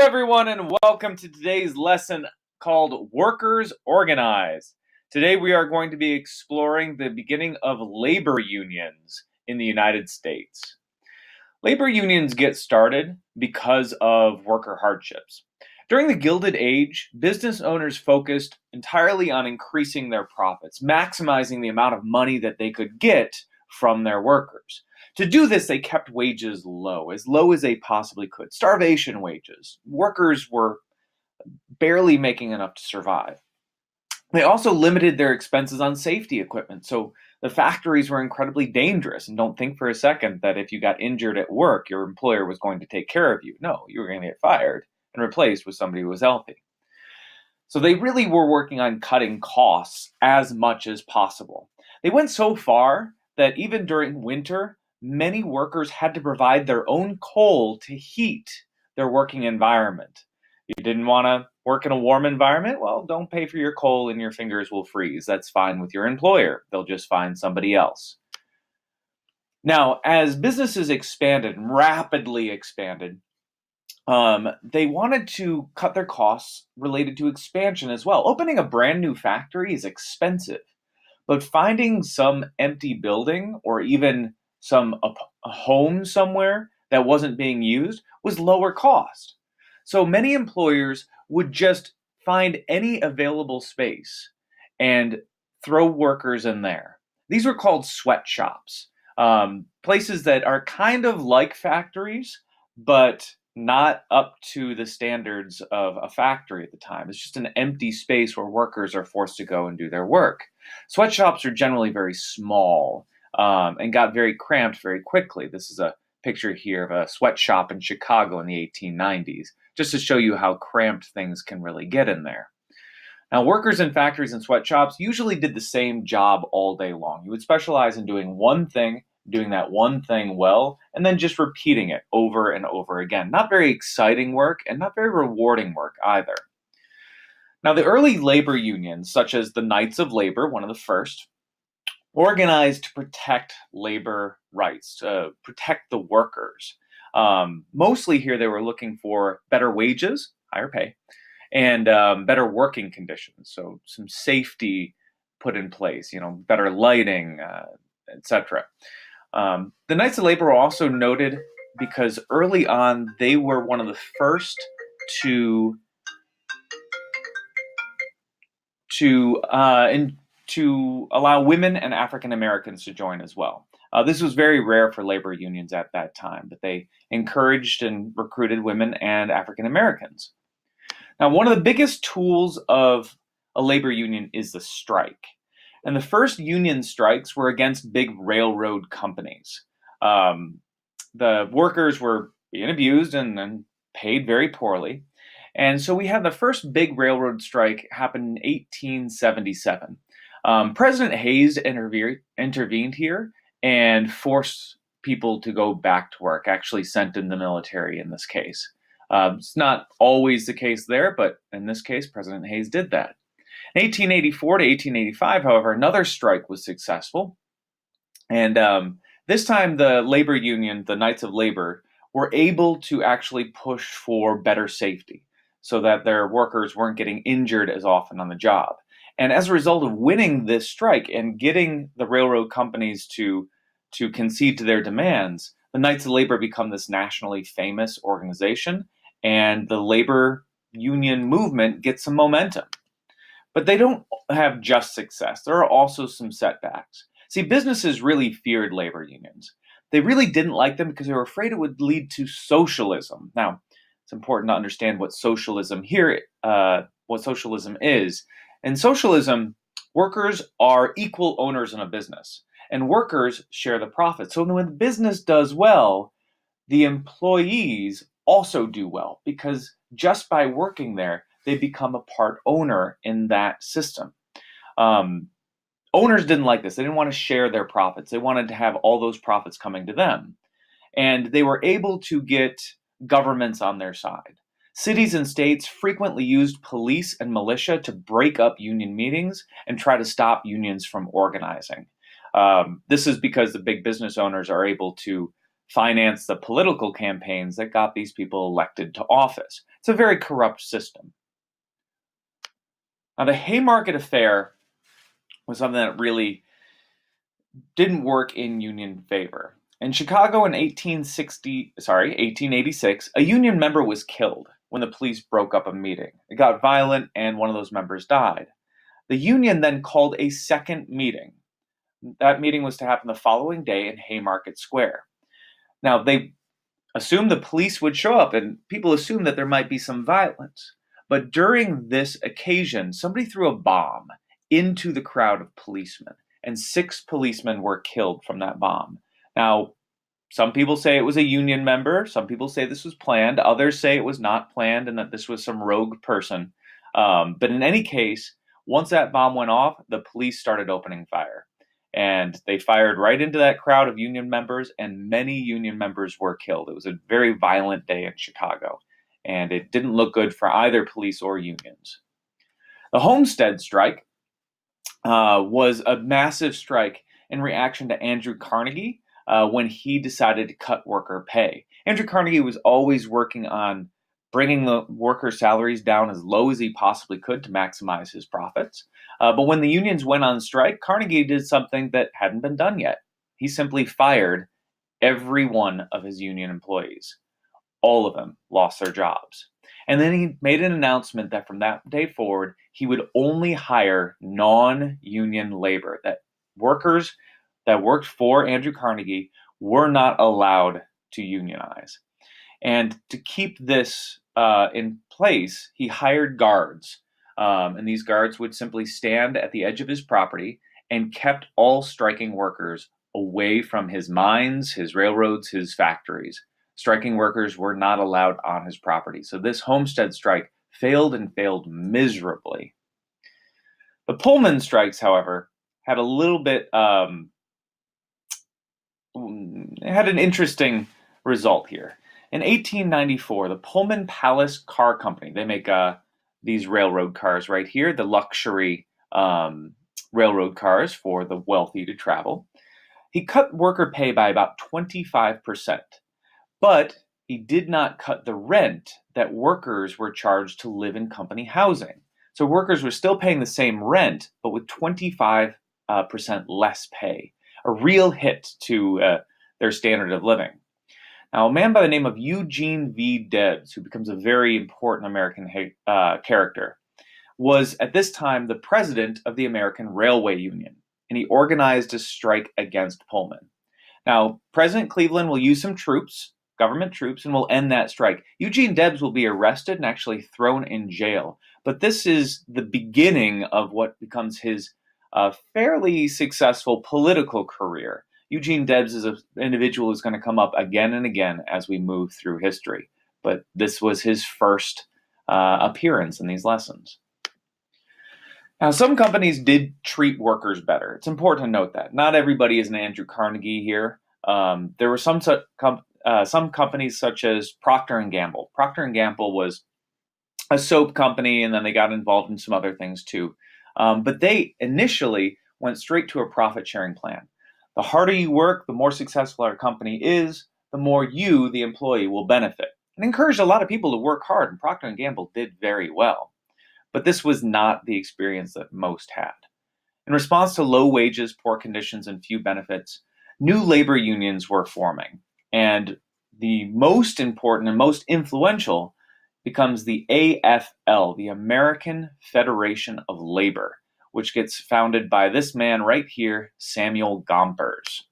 everyone, and welcome to today's lesson called Workers Organize. Today, we are going to be exploring the beginning of labor unions in the United States. Labor unions get started because of worker hardships. During the Gilded Age, business owners focused entirely on increasing their profits, maximizing the amount of money that they could get from their workers. To do this, they kept wages low as they possibly could. Starvation wages. Workers were barely making enough to survive. They also limited their expenses on safety equipment. So the factories were incredibly dangerous. And don't think for a second that if you got injured at work, your employer was going to take care of you. No, you were going to get fired and replaced with somebody who was healthy. So they really were working on cutting costs as much as possible. They went so far that even during winter, many workers had to provide their own coal to heat their working environment. You didn't want to work in a warm environment? Well, don't pay for your coal and your fingers will freeze. That's fine with your employer. They'll just find somebody else. Now, as businesses expanded, rapidly expanded, they wanted to cut their costs related to expansion as well. Opening a brand new factory is expensive, but finding some empty building or even a home somewhere that wasn't being used was lower cost. So many employers would just find any available space and throw workers in there. These were called sweatshops, places that are kind of like factories, but not up to the standards of a factory at the time. It's just an empty space where workers are forced to go and do their work. Sweatshops are generally very small and got very cramped very quickly. This is a picture here of a sweatshop in Chicago in the 1890s, just to show you how cramped things can really get in there. Now, workers in factories and sweatshops usually did the same job all day long. You would specialize in doing one thing, doing that one thing well, and then just repeating it over and over again. Not very exciting work and not very rewarding work either. Now, the early labor unions, such as the Knights of Labor, one of the first, organized to protect labor rights, to protect the workers. Mostly here they were looking for better wages, higher pay, and better working conditions. So some safety put in place, better lighting, etc. The Knights of Labor were also noted because early on they were one of the first to allow women and African Americans to join as well. This was very rare for labor unions at that time, but they encouraged and recruited women and African Americans. Now, one of the biggest tools of a labor union is the strike. And the first union strikes were against big railroad companies. The workers were being abused and paid very poorly. And so we had the first big railroad strike happen in 1877. President Hayes intervened here and forced people to go back to work, actually sent in the military in this case. It's not always the case there, but in this case, President Hayes did that. In 1884 to 1885, however, another strike was successful. And this time the labor union, the Knights of Labor, were able to actually push for better safety so that their workers weren't getting injured as often on the job. And as a result of winning this strike and getting the railroad companies to concede to their demands, the Knights of Labor become this nationally famous organization, and the labor union movement gets some momentum. But they don't have just success. There are also some setbacks. See, businesses really feared labor unions. They really didn't like them because they were afraid it would lead to socialism. Now, it's important to understand what socialism is. In socialism, workers are equal owners in a business, and workers share the profits. So when the business does well, the employees also do well because just by working there, they become a part owner in that system. Owners didn't like this. They didn't want to share their profits. They wanted to have all those profits coming to them. And they were able to get governments on their side. Cities and states frequently used police and militia to break up union meetings and try to stop unions from organizing. This is because the big business owners are able to finance the political campaigns that got these people elected to office. It's a very corrupt system. Now, the Haymarket Affair was something that really didn't work in union favor. In Chicago in 1886, a union member was killed when the police broke up a meeting. It got violent and one of those members died. The union then called a second meeting. That meeting was to happen the following day in Haymarket Square. Now, they assumed the police would show up, and people assumed that there might be some violence. But during this occasion, somebody threw a bomb into the crowd of policemen, and 6 policemen were killed from that bomb. Now, some people say it was a union member. Some people say this was planned. Others say it was not planned and that this was some rogue person. But in any case, once that bomb went off, the police started opening fire. And they fired right into that crowd of union members, and many union members were killed. It was a very violent day in Chicago, and it didn't look good for either police or unions. The Homestead Strike was a massive strike in reaction to Andrew Carnegie when he decided to cut worker pay. Andrew Carnegie was always working on bringing the worker salaries down as low as he possibly could to maximize his profits. But when the unions went on strike, Carnegie did something that hadn't been done yet. He simply fired every one of his union employees. All of them lost their jobs. And then he made an announcement that from that day forward, he would only hire non-union labor, that workers that worked for Andrew Carnegie were not allowed to unionize. And to keep this in place, he hired guards. And these guards would simply stand at the edge of his property and kept all striking workers away from his mines, his railroads, his factories. Striking workers were not allowed on his property. So this Homestead Strike failed and failed miserably. The Pullman strikes, however, had a little bit, had an interesting result here. In 1894, the Pullman Palace Car Company, they make these railroad cars right here, the luxury railroad cars for the wealthy to travel. He cut worker pay by about 25%, but he did not cut the rent that workers were charged to live in company housing. So workers were still paying the same rent, but with 25% less pay, a real hit to their standard of living. Now, a man by the name of Eugene V. Debs, who becomes a very important American character, was at this time the president of the American Railway Union, and he organized a strike against Pullman. Now, President Cleveland will use some troops, government troops, and will end that strike. Eugene Debs will be arrested and actually thrown in jail, but this is the beginning of what becomes his fairly successful political career. Eugene Debs is an individual who's going to come up again and again as we move through history, but this was his first appearance in these lessons. Now, some companies did treat workers better. It's important to note that. Not everybody is an Andrew Carnegie here. There were some companies such as Procter Gamble. Procter Gamble was a soap company, and then they got involved in some other things too. But they initially went straight to a profit-sharing plan. The harder you work, the more successful our company is, the more you, the employee, will benefit. It encouraged a lot of people to work hard, and Procter & Gamble did very well. But this was not the experience that most had. In response to low wages, poor conditions, and few benefits, new labor unions were forming. And the most important and most influential becomes the AFL, the American Federation of Labor, which gets founded by this man right here, Samuel Gompers.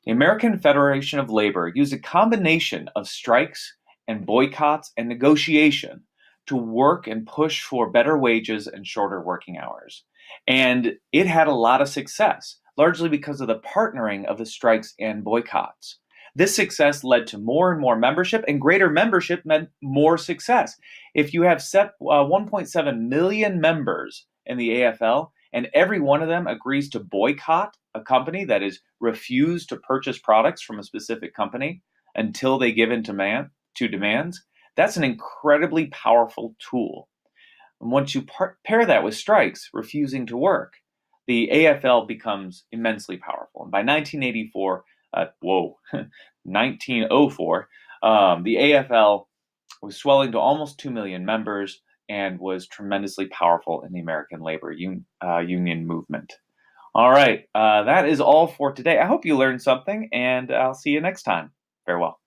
The American Federation of Labor used a combination of strikes and boycotts and negotiation to work and push for better wages and shorter working hours. And it had a lot of success, largely because of the partnering of the strikes and boycotts. This success led to more and more membership, and greater membership meant more success. If you have 1.7 million members in the AFL, and every one of them agrees to boycott a company that is refused to purchase products from a specific company until they give in to demands, that's an incredibly powerful tool. And once you pair that with strikes refusing to work, the AFL becomes immensely powerful. And by 1984, 1904, the AFL was swelling to almost 2 million members and was tremendously powerful in the American labor union movement. All right, that is all for today. I hope you learned something, and I'll see you next time. Farewell.